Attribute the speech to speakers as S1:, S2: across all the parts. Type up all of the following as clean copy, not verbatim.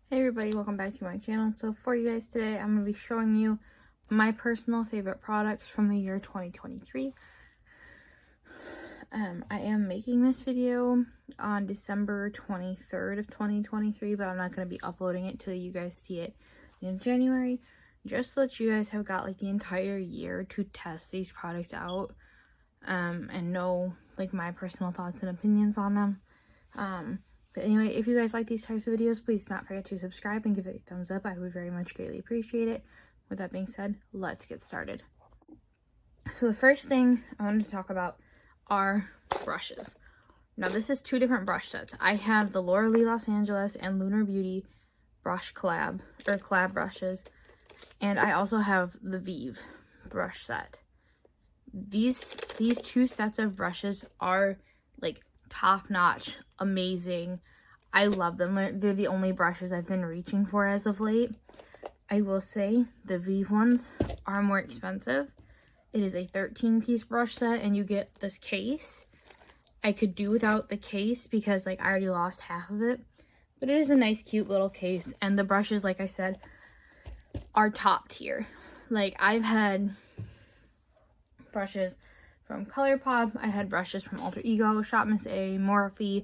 S1: Hey everybody, welcome back to my channel. So for you guys today, I'm going to be showing you my personal favorite products from the year 2023. I am making this video on December 23rd of 2023, but I'm not going to be uploading it till you guys see it in January. Just so that you guys have got like the entire year to test these products out and know like my personal thoughts and opinions on them. But anyway, if you guys like these types of videos, please do not forget to subscribe and give it a thumbs up. I would very much greatly appreciate it. With that being said, let's get started. So the first thing I wanted to talk about are brushes. Now this is two different brush sets. I have the Laura Lee Los Angeles and Lunar Beauty brush collab brushes. And I also have the Vive brush set. These two sets of brushes are like top-notch, amazing. I love them. They're the only brushes I've been reaching for as of late. I will say the Vive ones are more expensive. It is a 13-piece brush set and you get this case. I could do without the case because like I already lost half of it, but it is a nice cute little case, and the brushes, like I said, are top tier. Like I've had brushes from ColourPop, I had brushes from Alter Ego, Shop Miss A, Morphe,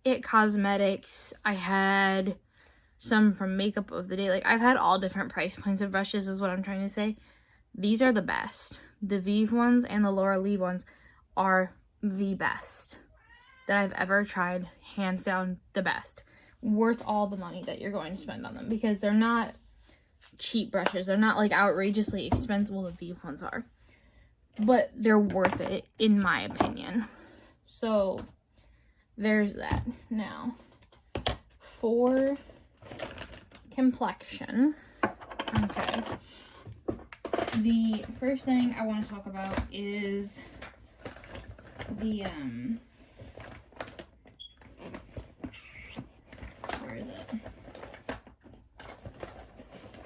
S1: It Cosmetics, I had some from Makeup of the Day. Like I've had all different price points of brushes is what I'm trying to say. These are the best. The Vive ones and the Laura Lee ones are the best that I've ever tried. Hands down, the best. Worth all the money that you're going to spend on them because they're not cheap brushes. They're not like outrageously expensive. Well, the Vive ones are. But they're worth it, in my opinion. So, there's that. Now, for complexion, okay, the first thing I want to talk about is the, where is it?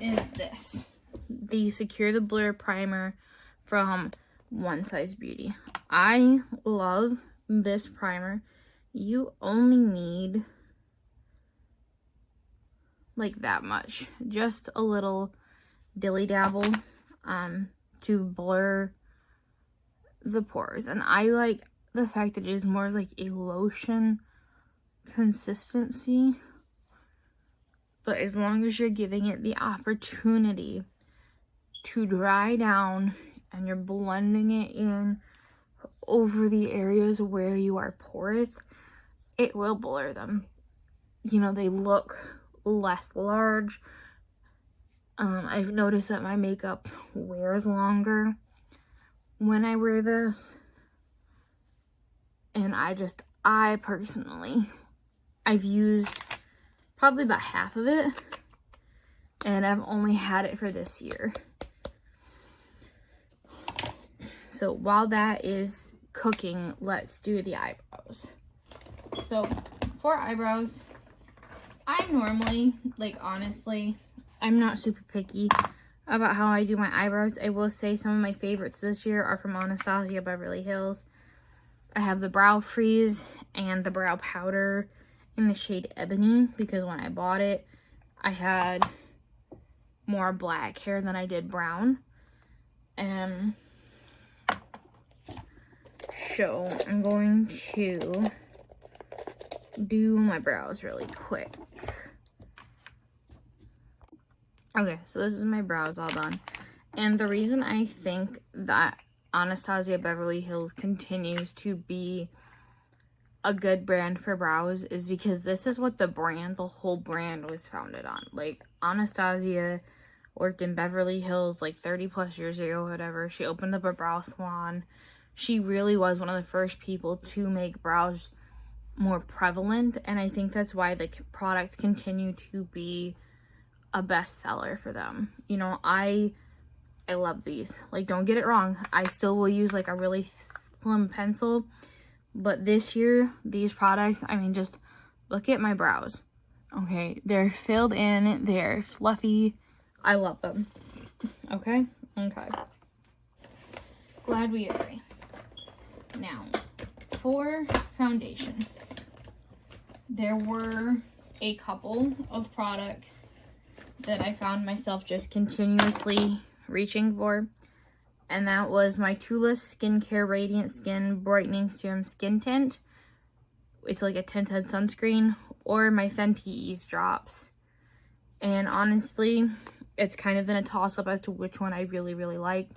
S1: Is this. The Secure the Blur Primer from One Size Beauty. I love this primer. You only need like that much, just a little dilly dabble to blur the pores, and I like the fact that it is more like a lotion consistency, but as long as you're giving it the opportunity to dry down and you're blending it in over the areas where you are porous, it will blur them. You know, they look less large. I've noticed that my makeup wears longer when I wear this. And I personally, I've used probably about half of it. And I've only had it for this year. So while that is cooking, let's do the eyebrows. So for eyebrows, I normally, like honestly, I'm not super picky about how I do my eyebrows. I will say some of my favorites this year are from Anastasia Beverly Hills. I have the Brow Freeze and the Brow Powder in the shade Ebony because when I bought it, I had more black hair than I did brown. So I'm going to do my brows really quick. Okay, so this is my brows all done. And the reason I think that Anastasia Beverly Hills continues to be a good brand for brows is because this is what the whole brand was founded on. Like, Anastasia worked in Beverly Hills like 30 plus years ago, whatever. She opened up a brow salon. She really was one of the first people to make brows more prevalent, and I think that's why the products continue to be a bestseller for them. You know, I love these. Like, don't get it wrong. I still will use like a really slim pencil, but this year, these products, I mean, just look at my brows. Okay, they're filled in, they're fluffy. I love them. Okay? Okay. Glad we agree. Now, for foundation, there were a couple of products that I found myself just continuously reaching for. And that was my Tula Skincare Radiant Skin Brightening Serum Skin Tint. It's like a tinted sunscreen, or my Fenty Ease Drops. And honestly, it's kind of been a toss-up as to which one I really, really liked.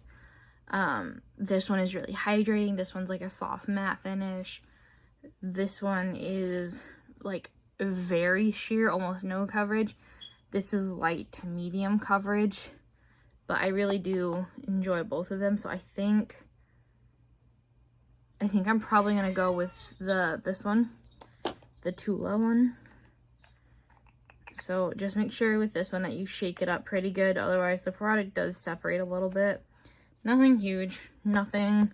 S1: This one is really hydrating. This one's like a soft matte finish. This one is like very sheer, almost no coverage. This is light to medium coverage. But I really do enjoy both of them, so I think I'm probably gonna go with this one, the Tula one. So just make sure with this one that you shake it up pretty good, otherwise the product does separate a little bit. Nothing huge, nothing,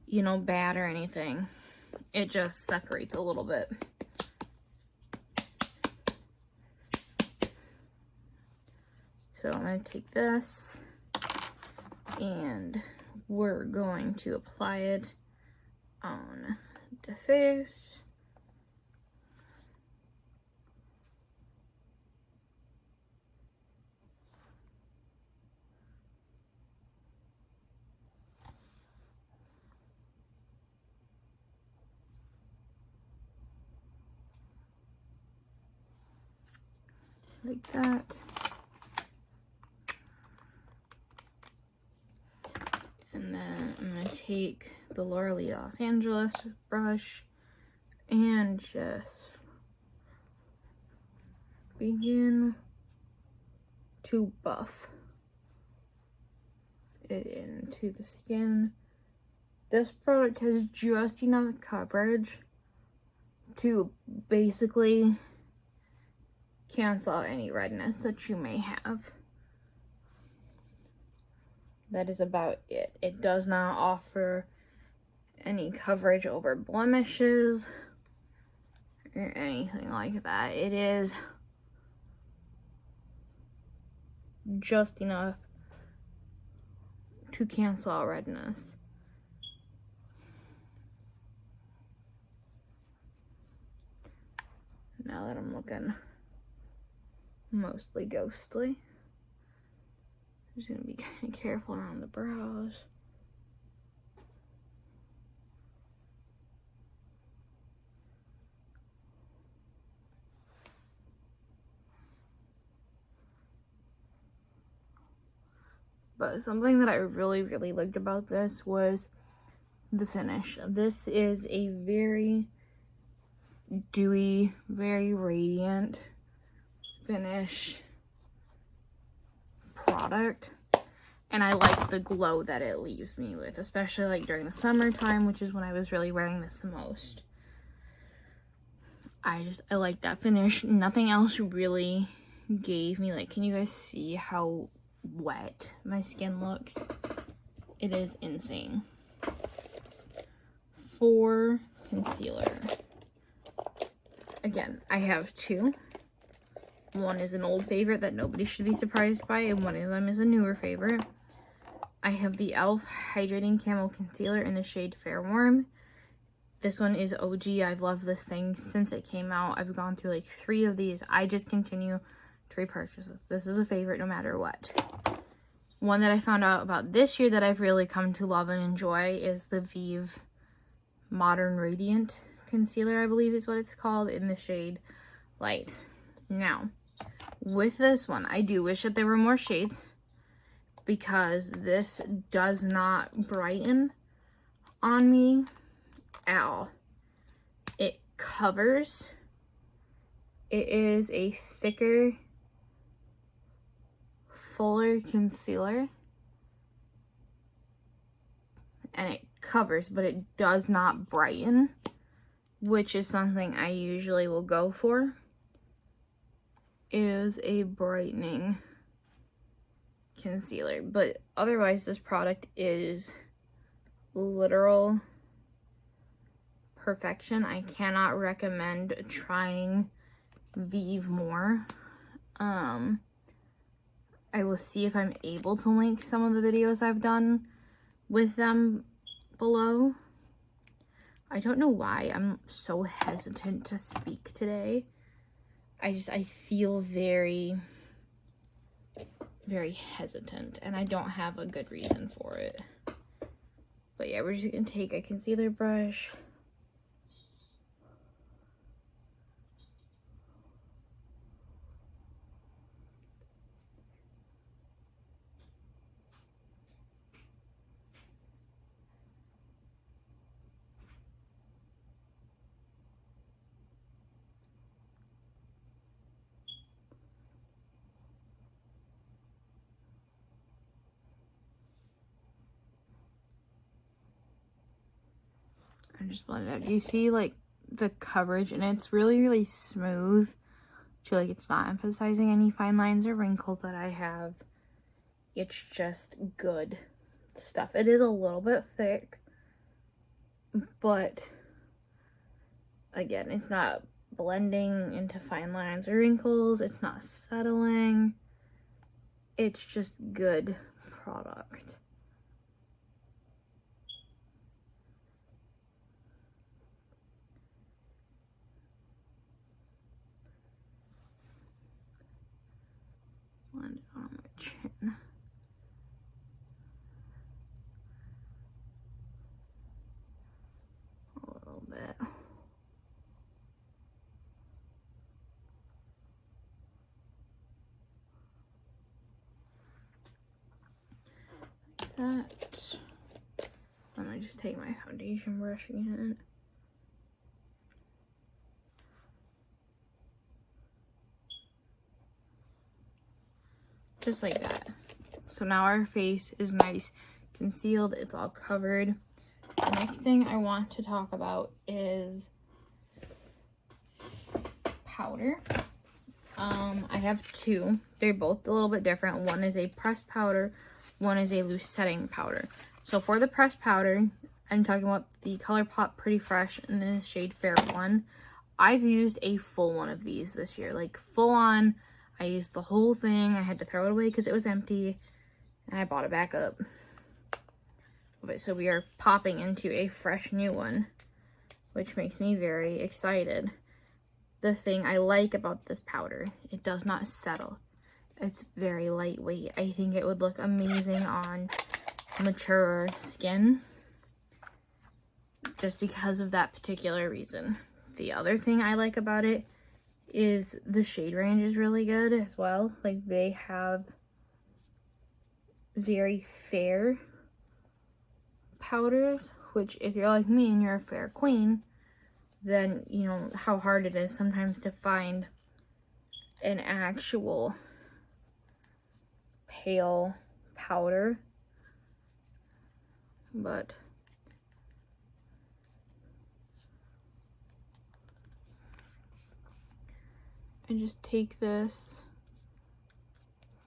S1: you know, bad or anything. It just separates a little bit. So I'm going to take this and we're going to apply it on the face. Like that. And then I'm going to take the Laura Lee Los Angeles brush and just begin to buff it into the skin. This product has just enough coverage to basically cancel out any redness that you may have. That is about it. It does not offer any coverage over blemishes or anything like that. It is just enough to cancel out redness. Now that I'm looking mostly ghostly, I'm just gonna be kind of careful around the brows. But something that I really, really liked about this was the finish. This is a very dewy, very radiant finish product, and I like the glow that it leaves me with, especially like during the summertime, which is when I was really wearing this the most. I like that finish. Nothing else really gave me, like, can you guys see how wet my skin looks? It is insane. For concealer, again, I have two. One is an old favorite that nobody should be surprised by, and one of them is a newer favorite. I have the e.l.f. Hydrating Camo Concealer in the shade Fair Warm. This one is OG. I've loved this thing since it came out. I've gone through like 3 of these. I just continue to repurchase this. This is a favorite no matter what. One that I found out about this year that I've really come to love and enjoy is the Vive Modern Radiant Concealer, I believe is what it's called, in the shade Light. Now, with this one, I do wish that there were more shades, because this does not brighten on me at all. It covers. It is a thicker, fuller concealer, and it covers, but it does not brighten, which is something I usually will go for, is a brightening concealer. But otherwise, this product is literal perfection. I cannot recommend trying Vive more. I will see if I'm able to link some of the videos I've done with them below. I don't know why I'm so hesitant to speak today. I feel very, very hesitant, and I don't have a good reason for it. But yeah, we're just gonna take a concealer brush. I just blend it out. Do you see like the coverage? And it's really, really smooth. I feel like it's not emphasizing any fine lines or wrinkles that I have. It's just good stuff. It is a little bit thick, but again, it's not blending into fine lines or wrinkles. It's not settling. It's just good product. Blend it on my chin. A little bit. Like that. I'm gonna just take my foundation brush again. Just like that. So now our face is nice concealed. It's all covered. The next thing I want to talk about is powder. I have two. They're both a little bit different. One is a pressed powder. One is a loose setting powder. So for the pressed powder, I'm talking about the ColourPop Pretty Fresh in the shade Fair 1. I've used a full one of these this year. Like full on. I used the whole thing. I had to throw it away because it was empty. And I bought it back up. Okay, so we are popping into a fresh new one, which makes me very excited. The thing I like about this powder, it does not settle. It's very lightweight. I think it would look amazing on mature skin, just because of that particular reason. The other thing I like about it is the shade range is really good as well. Like, they have very fair powders, which if you're like me and you're a fair queen, then you know how hard it is sometimes to find an actual pale powder. But I just take this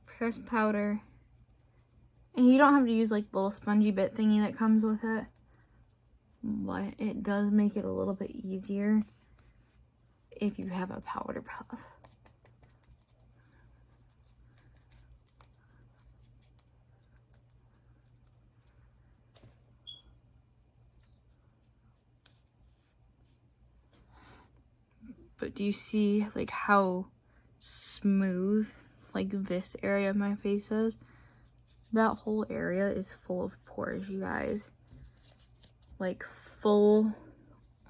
S1: pressed powder, and you don't have to use like the little spongy bit thingy that comes with it, but it does make it a little bit easier if you have a powder puff. But do you see like how smooth like this area of my face is? That whole area is full of pores, you guys. Like full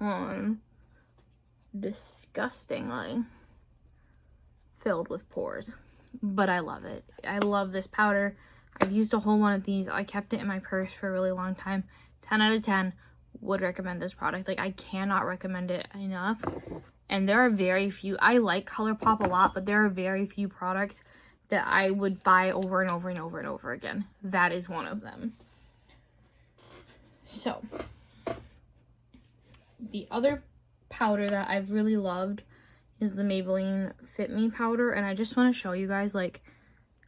S1: on disgustingly filled with pores. But I love it. I love this powder. I've used a whole one of these. I kept it in my purse for a really long time. 10 out of 10 would recommend this product. Like, I cannot recommend it enough. And there are very few. I like ColourPop a lot, but there are very few products that I would buy over and over and over and over again. That is one of them. So, the other powder that I've really loved is the Maybelline Fit Me powder. And I just want to show you guys, like,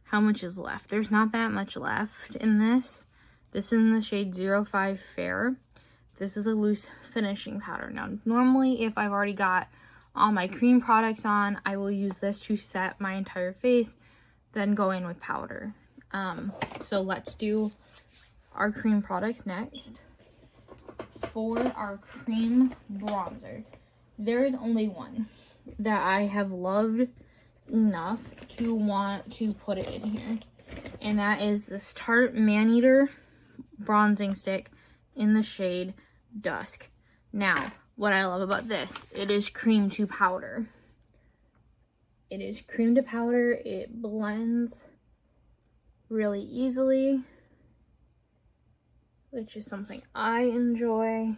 S1: how much is left. There's not that much left in this. This is in the shade 05 Fair. This is a loose finishing powder. Now, normally, if I've already got all my cream products on, I will use this to set my entire face, then go in with powder. So let's do our cream products next. For our cream bronzer, there is only one. that I have loved enough to want to put it in here. And that is this Tarte Maneater bronzing stick in the shade Dusk. Now, what I love about this, it is cream to powder. It is cream to powder. It blends really easily, which is something I enjoy.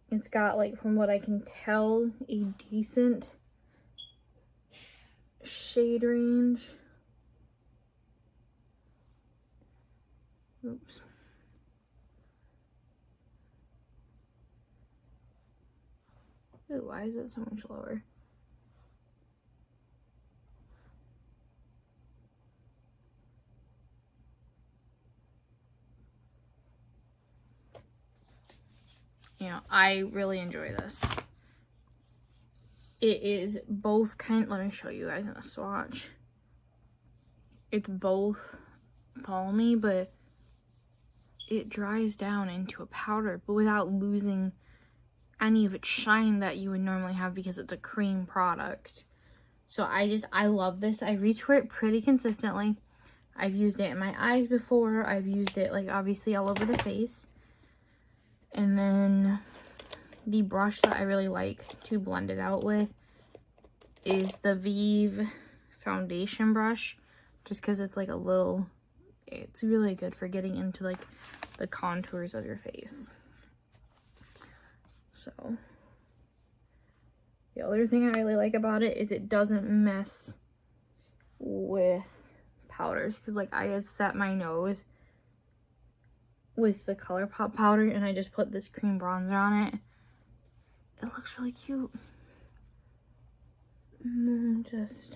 S1: It's got, like, from what I can tell, a decent shade range. Oops. Ooh, why is it so much lower? Yeah, I really enjoy this. It is both let me show you guys in a swatch. It's both balmy, but it dries down into a powder, but without losing any of its shine that you would normally have because it's a cream product. So I love this. I reach for it pretty consistently. I've used it in my eyes before. I've used it, like, obviously all over the face. And then the brush that I really like to blend it out with is the Vive foundation brush, just because it's like it's really good for getting into, like, the contours of your face. So the other thing I really like about it is it doesn't mess with powders, because, like, I had set my nose with the ColourPop powder and I just put this cream bronzer on it. It looks really cute. Just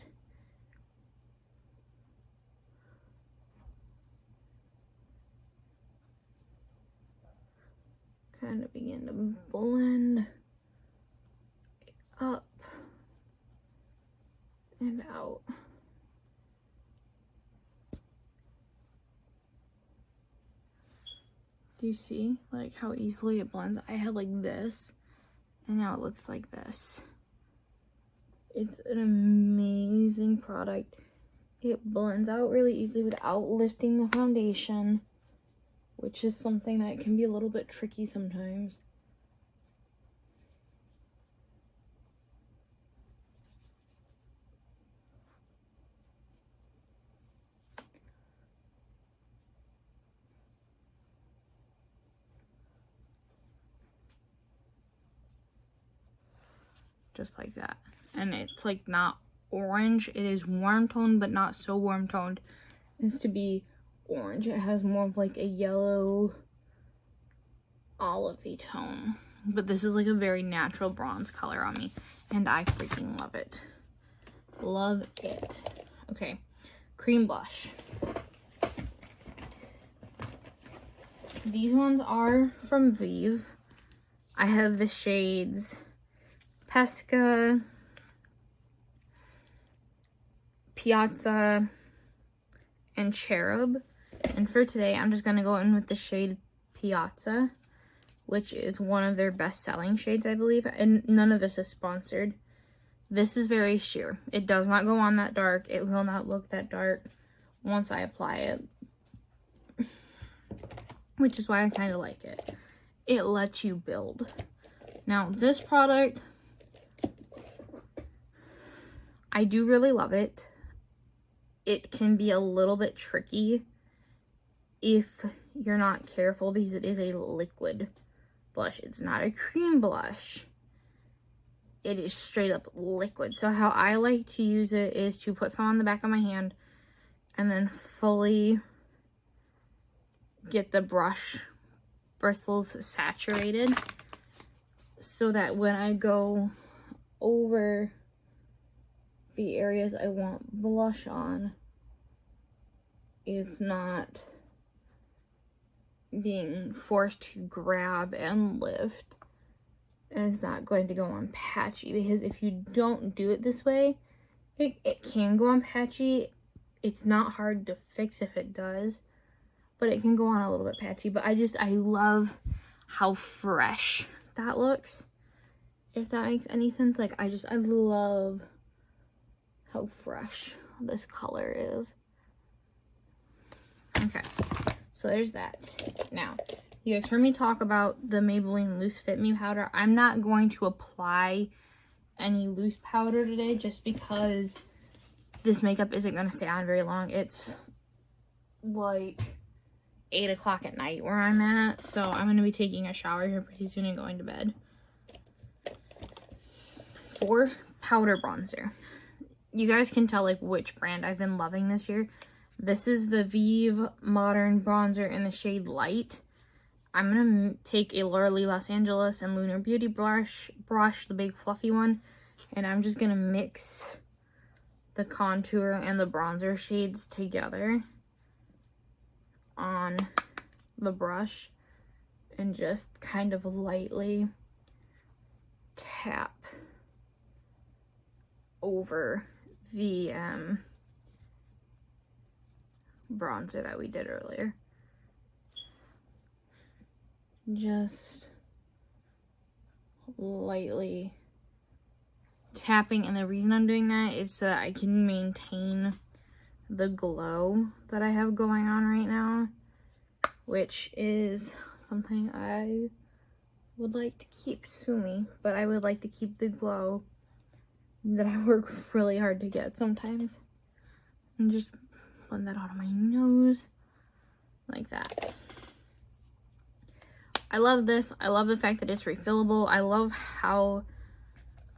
S1: kind of begin to blend it up and out. Do you see, like, how easily it blends? I had, like, this, and now it looks like this. It's an amazing product. It blends out really easily without lifting the foundation, which is something that can be a little bit tricky sometimes. Just like that. And it's, like, not orange. It is warm toned, but not so warm toned as to be orange. It has more of, like, a yellow olivey tone. But this is, like, a very natural bronze color on me, and I freaking love it. Love it. Okay, cream blush. These ones are from Vive. I have the shades Pesca, Piazza, and Cherub. And for today, I'm just going to go in with the shade Piazza, which is one of their best-selling shades, I believe. And none of this is sponsored. This is very sheer. It does not go on that dark. It will not look that dark once I apply it, which is why I kind of like it. It lets you build. Now, this product, I do really love it. It can be a little bit tricky if you're not careful because it is a liquid blush. It's not a cream blush. It is straight up liquid. So how I like to use it is to put some on the back of my hand and then fully get the brush bristles saturated so that when I go over the areas I want blush on, it's not being forced to grab and lift, and it's not going to go on patchy, because if you don't do it this way, it can go on patchy. It's not hard to fix if it does, but it can go on a little bit patchy. But I love how fresh that looks, if that makes any sense. Like, I love how fresh this color is. Okay, so there's that. Now, you guys heard me talk about the Maybelline Loose Fit Me powder. I'm not going to apply any loose powder today just because this makeup isn't going to stay on very long. It's like 8 o'clock at night where I'm at, so I'm going to be taking a shower here pretty soon and going to bed. For powder bronzer, you guys can tell like which brand I've been loving this year. This is the Vive Modern Bronzer in the shade Light. I'm going to take a Laura Lee Los Angeles and Lunar Beauty brush, the big fluffy one, and I'm just going to mix the contour and the bronzer shades together on the brush and just kind of lightly tap over the bronzer that we did earlier. Just lightly tapping, and the reason I'm doing that is so that I can maintain the glow that I have going on right now, which is something I would like to keep. Sue me, but I would like to keep the glow that I work really hard to get sometimes. And just blend that out of my nose like that. I love this. I love the fact that it's refillable. I love how,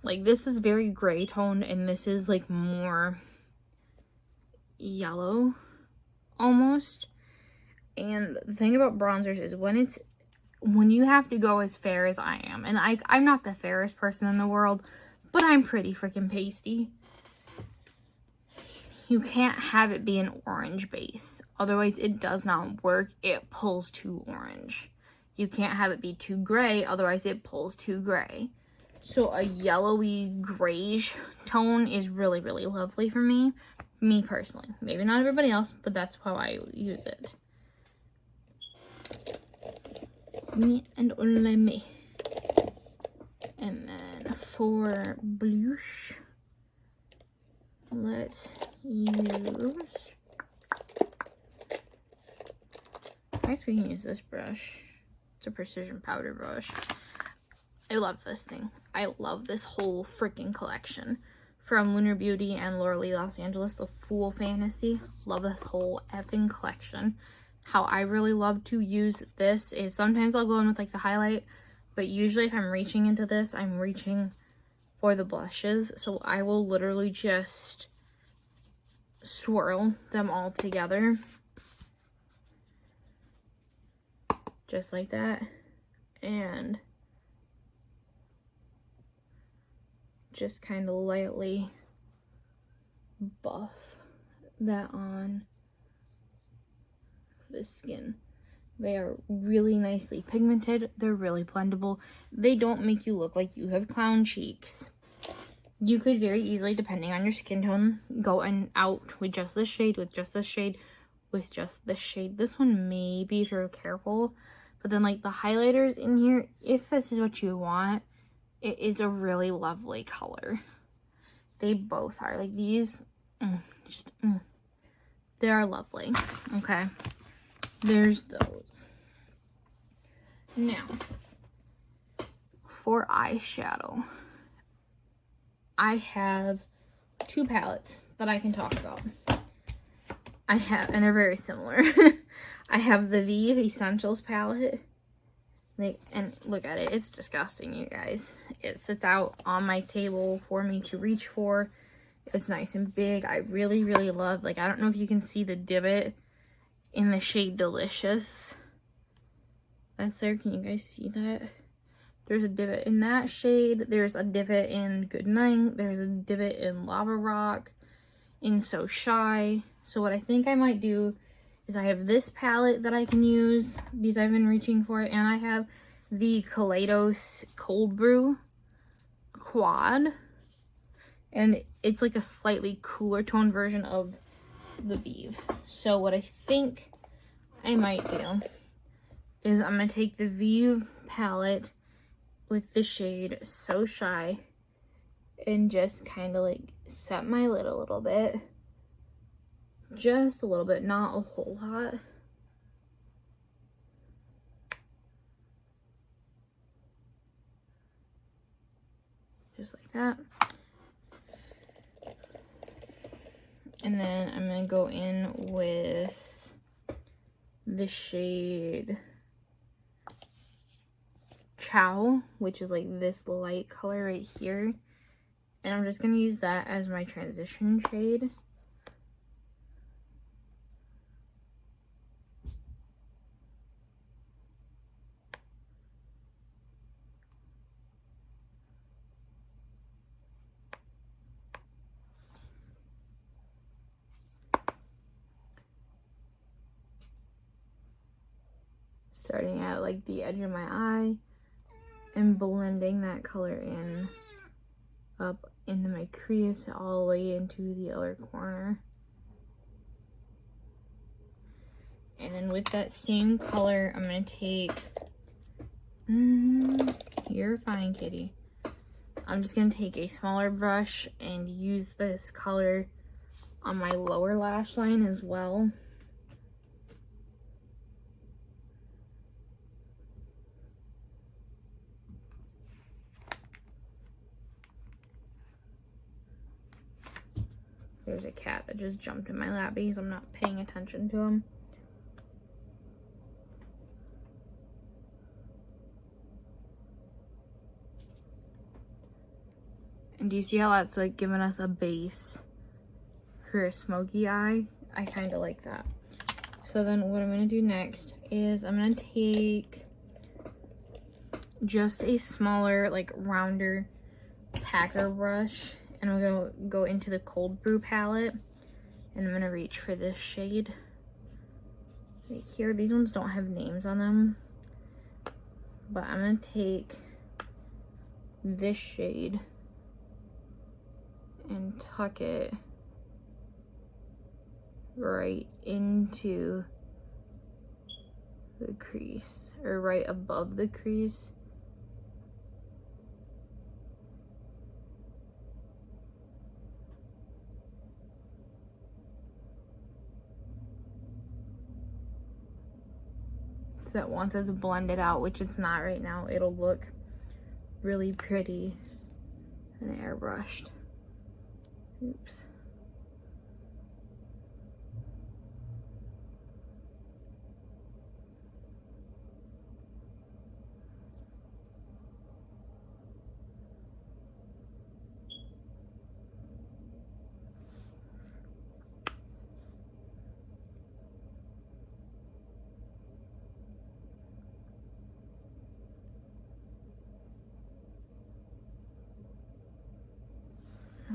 S1: like, this is very gray toned and this is like more yellow almost. And the thing about bronzers is when you have to go as fair as I am, and I'm not the fairest person in the world, but I'm pretty freaking pasty. You can't have it be an orange base. Otherwise, it does not work. It pulls too orange. You can't have it be too gray. Otherwise, it pulls too gray. So a yellowy grayish tone is really, really lovely for me. Me personally. Maybe not everybody else, but that's how I use it. Me and only me. And then for blush, let's use, I guess we can use this brush. It's a precision powder brush. I love this thing. I love this whole freaking collection from Lunar Beauty and Laura Lee Los Angeles, the Full Fantasy. Love this whole effing collection. How I really love to use this is sometimes I'll go in with like the highlight, but usually if I'm reaching into this, I'm reaching for the blushes. So I will literally just swirl them all together. Just like that. And just kind of lightly buff that on the skin. They are really nicely pigmented. They're really blendable. They don't make you look like you have clown cheeks. You could very easily, depending on your skin tone, go out with just this shade, with just this shade, with just this shade. This one maybe if you're careful. But then like the highlighters in here, if this is what you want, it is a really lovely color. They both are. Like these, they are lovely. Okay. There's those. Now, for eyeshadow, I have two palettes that I can talk about. And they're very similar. I have the Vive Essentials palette. And look at it. It's disgusting, you guys. It sits out on my table for me to reach for. It's nice and big. I really, really love, like, I don't know if you can see the divot in the shade Delicious. That's there. Can you guys see that? There's a divot in that shade. There's a divot in Goodnight. There's a divot in Lava Rock. In So Shy. So what I think I might do is I have this palette that I can use because I've been reaching for it. And I have the Kaleidos Cold Brew Quad. And it's like a slightly cooler tone version of the Vive. So what I think I might do is I'm going to take the Vive palette with the shade So Shy and just kind of like set my lid a little bit. Just a little bit, not a whole lot. Just like that. And then I'm going to go in with the shade Chow, which is like this light color right here. And I'm just going to use that as my transition shade. Starting at like the edge of my eye and blending that color in up into my crease all the way into the other corner. And then with that same color, I'm going to take, you're fine, kitty. I'm just going to take a smaller brush and use this color on my lower lash line as well. There's a cat that just jumped in my lap because I'm not paying attention to him. And do you see how that's like giving us a base for a smoky eye? I kind of like that. So then what I'm going to do next is I'm going to take just a smaller, like rounder packer brush, and I'm going to go into the Cold Brew palette, and I'm going to reach for this shade right here. These ones don't have names on them, but I'm going to take this shade and tuck it right into the crease, or right above the crease. So that once it's blended out, which it's not right now, it'll look really pretty and airbrushed. Oops.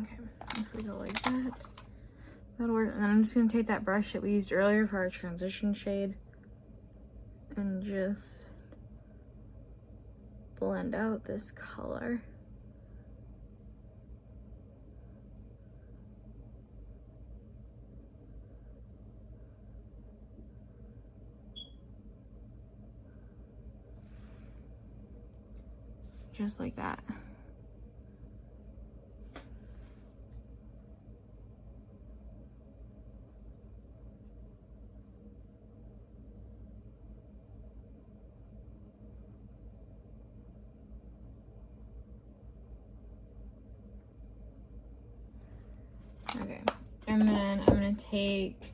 S1: Okay, if we go like that, that'll work. And then I'm just going to take that brush that we used earlier for our transition shade and just blend out this color. Just like that. Okay, and then I'm gonna take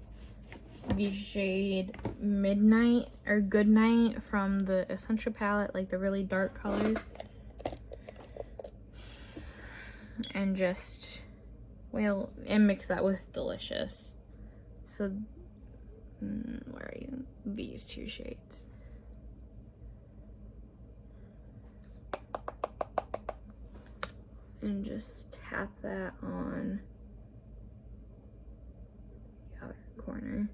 S1: the shade Midnight or Goodnight from the Essential palette, like the really dark color, and just, well, and mix that with Delicious. So, where are you? These two shades. And just tap that on the outer corner.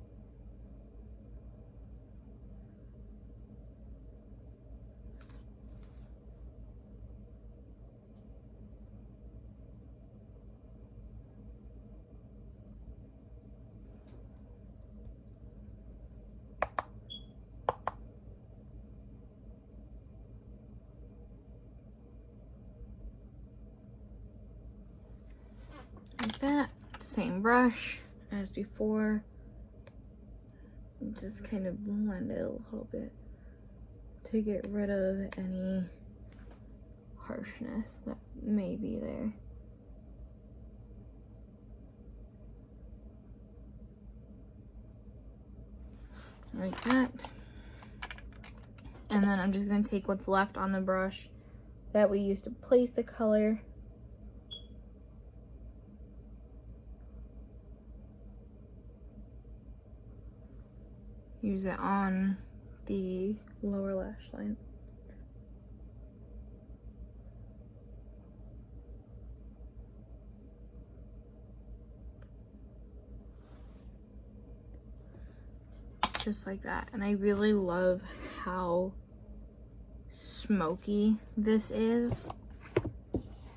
S1: that. Same brush as before. Just kind of blend it a little bit to get rid of any harshness that may be there. Like that. And then I'm just going to take what's left on the brush that we used to place the color. Use it on the lower lash line. Just like that. And I really love how smoky this is.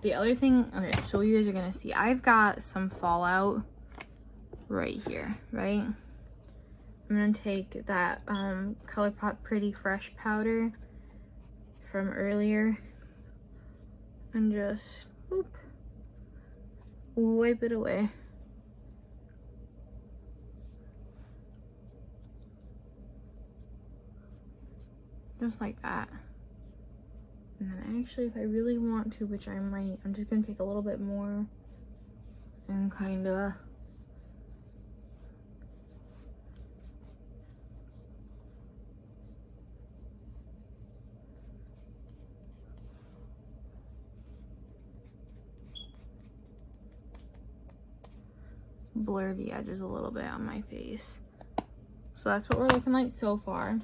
S1: The other thing, okay, so you guys are gonna see, I've got some fallout right here, right? I'm gonna take that ColourPop Pretty Fresh powder from earlier and just whoop, wipe it away. Just like that. And then actually, if I really want to, which I might, I'm just gonna take a little bit more and kinda blur the edges a little bit on my face. So that's what we're looking like so far.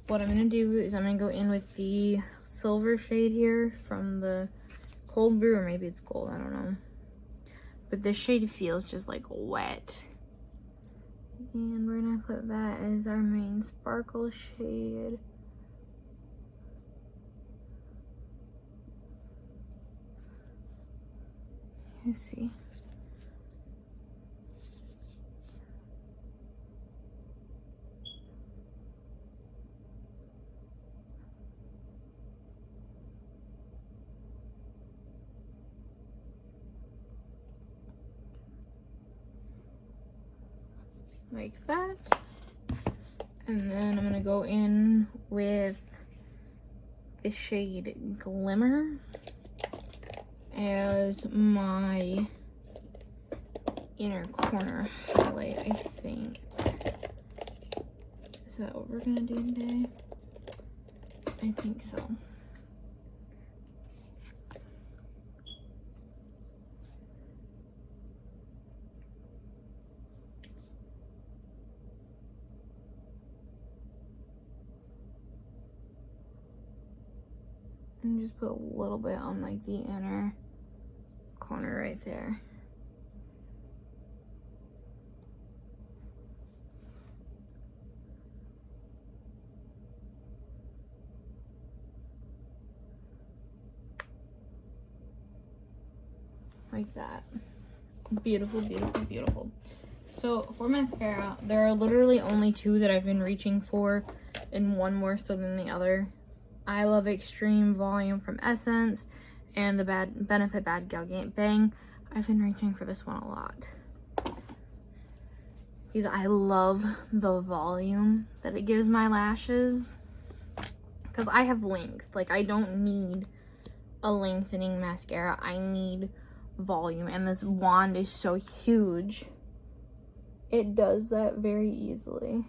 S1: What I'm gonna do is I'm gonna go in with the silver shade here from the Cold Brew, or maybe it's gold, I don't know. But this shade feels just like wet. And we're gonna put that as our main sparkle shade. You see. Like that. And then I'm gonna go in with the shade Glimmer as my inner corner highlight, I think. Is that what we're gonna do today? I think so. And just put a little bit on like the inner corner right there. Like that. Beautiful, beautiful, beautiful. So for mascara, there are literally only two that I've been reaching for, and one more so than the other. I love Extreme Volume from Essence and the Benefit Bad Gal Bang. I've been reaching for this one a lot because I love the volume that it gives my lashes, because I have length. Like, I don't need a lengthening mascara, I need volume, and this wand is so huge, it does that very easily.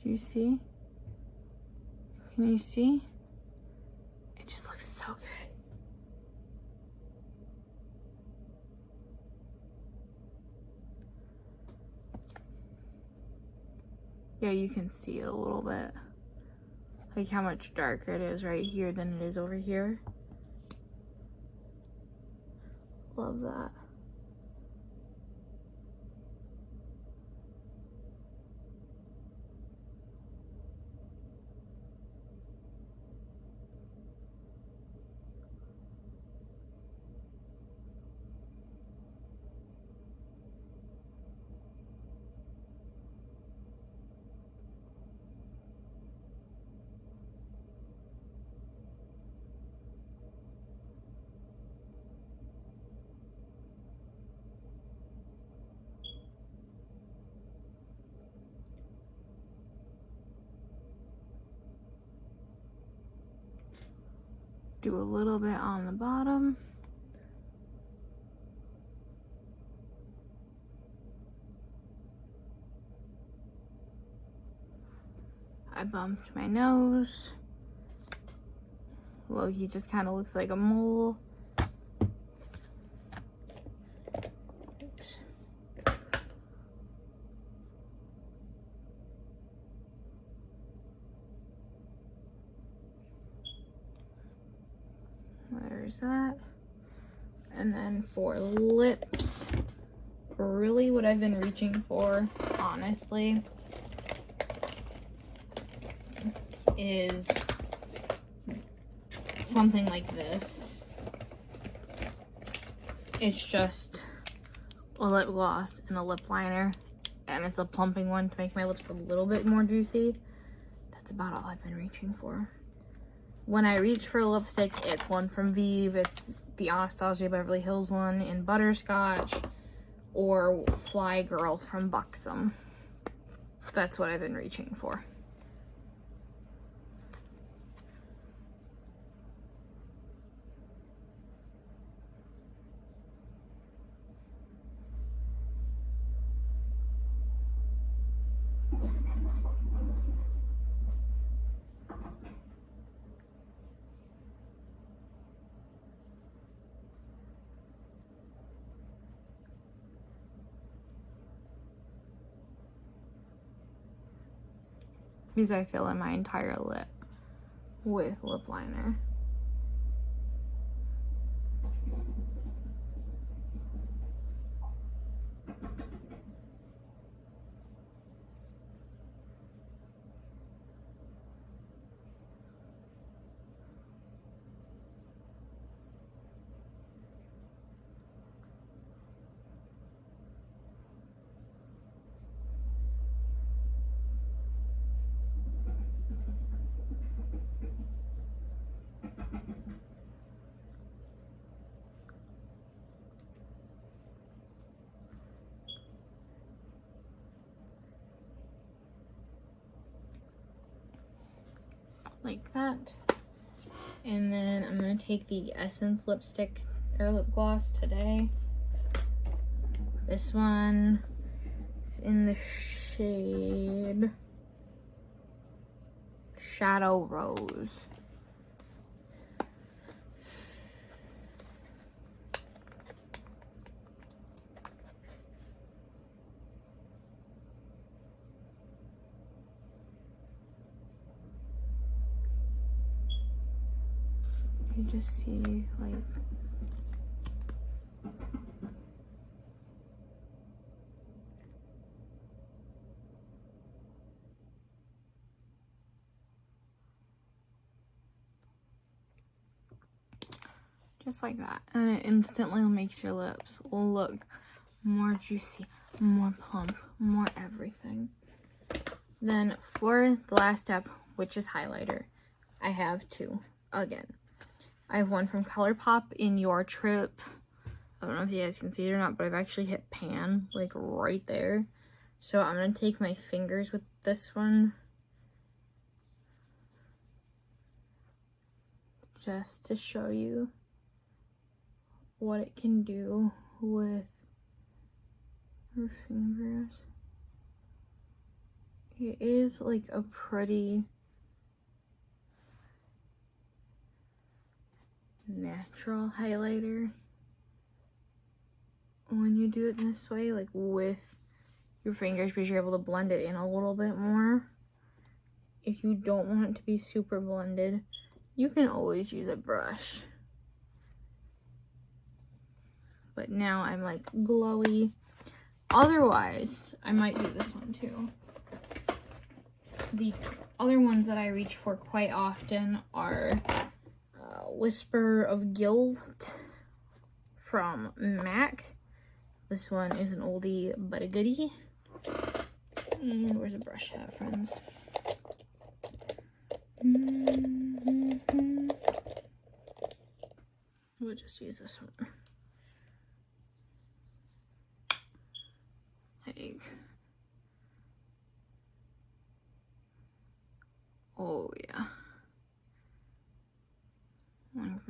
S1: Do you see? Can you see? It just looks so good. Yeah, you can see it a little bit. Like how much darker it is right here than it is over here. Love that. Do a little bit on the bottom. I bumped my nose. Loki just kind of looks like a mole. Oops. There's that. And then for lips, really what I've been reaching for, honestly, is something like this. It's just a lip gloss and a lip liner, and it's a plumping one to make my lips a little bit more juicy. That's about all I've been reaching for. When I reach for a lipstick, it's one from Vive. It's the Anastasia Beverly Hills one in Butterscotch, or Fly Girl from Buxom. That's what I've been reaching for. Because I fill in my entire lip with lip liner. Like that. And then I'm gonna take the Essence lipstick or lip gloss today. This one is in the shade Shadow Rose. You just see like just like that, and it instantly makes your lips look more juicy, more plump, more everything. Then for the last step, which is highlighter, I have two again. I have one from ColourPop in Your Trip. I don't know if you guys can see it or not, but I've actually hit pan, like right there. So I'm going to take my fingers with this one, just to show you what it can do with your fingers. It is like a pretty natural highlighter when you do it this way, like with your fingers, because you're able to blend it in a little bit more. If you don't want it to be super blended, you can always use a brush. But now I'm like glowy. Otherwise, I might do this one too. The other ones that I reach for quite often are Whisper of Guilt from MAC. This one is an oldie but a goodie. And where's a brush at, friends? We'll just use this one. Like, oh yeah. Like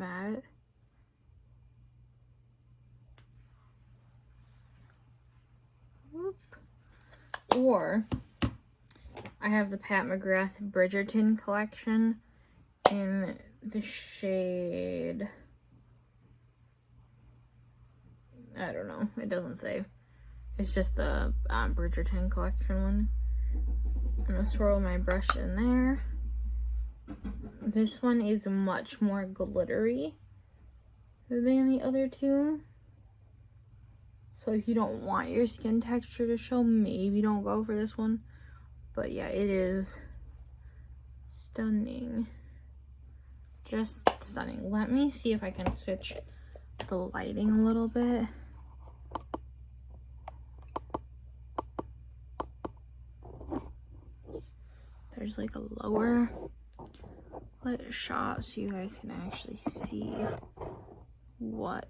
S1: or I have the Pat McGrath Bridgerton collection in the shade, I don't know, it doesn't say. It's just the Bridgerton collection one. I'm gonna swirl my brush in there. This one is much more glittery than the other two. So if you don't want your skin texture to show, maybe don't go for this one. But yeah, it is stunning. Just stunning. Let me see if I can switch the lighting a little bit. There's like a lower light shot so you guys can actually see what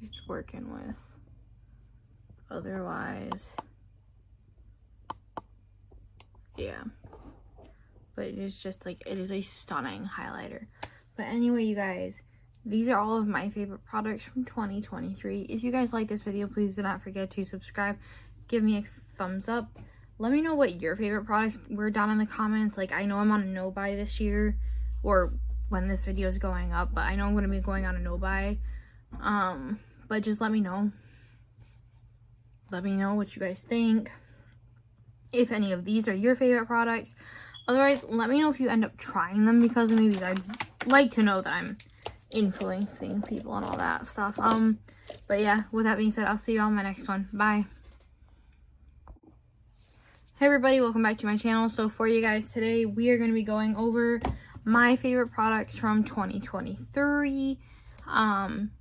S1: it's working with. Otherwise, yeah. But it is just like, it is a stunning highlighter. But anyway, you guys, these are all of my favorite products from 2023. If you guys like this video, please do not forget to subscribe. Give me a thumbs up. Let me know what your favorite products were down in the comments. Like, I know I'm on a no-buy this year, or when this video is going up, but I know I'm going to be going on a no-buy. But just let me know. Let me know what you guys think. If any of these are your favorite products. Otherwise, let me know if you end up trying them because of me, because I'd like to know that I'm influencing people and all that stuff. But yeah, with that being said, I'll see you all in my next one. Bye. Hey everybody, welcome back to my channel. So for you guys today, we are going to be going over my favorite products from 2023.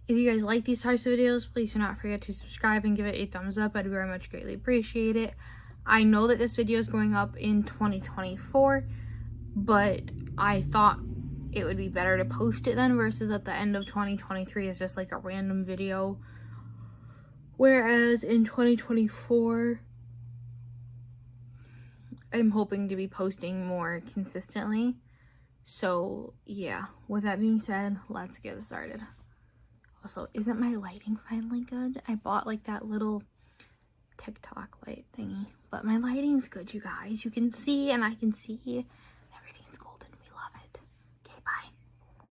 S1: If you guys like these types of videos, please do not forget to subscribe and give it a thumbs up. I'd very much greatly appreciate it. I know that this video is going up in 2024, but I thought it would be better to post it then versus at the end of 2023 is just like a random video. Whereas in 2024, I'm hoping to be posting more consistently. So yeah, with that being said, let's get started. Also, isn't my lighting finally good? I bought like that little TikTok light thingy, but my lighting's good, you guys. You can see and I can see.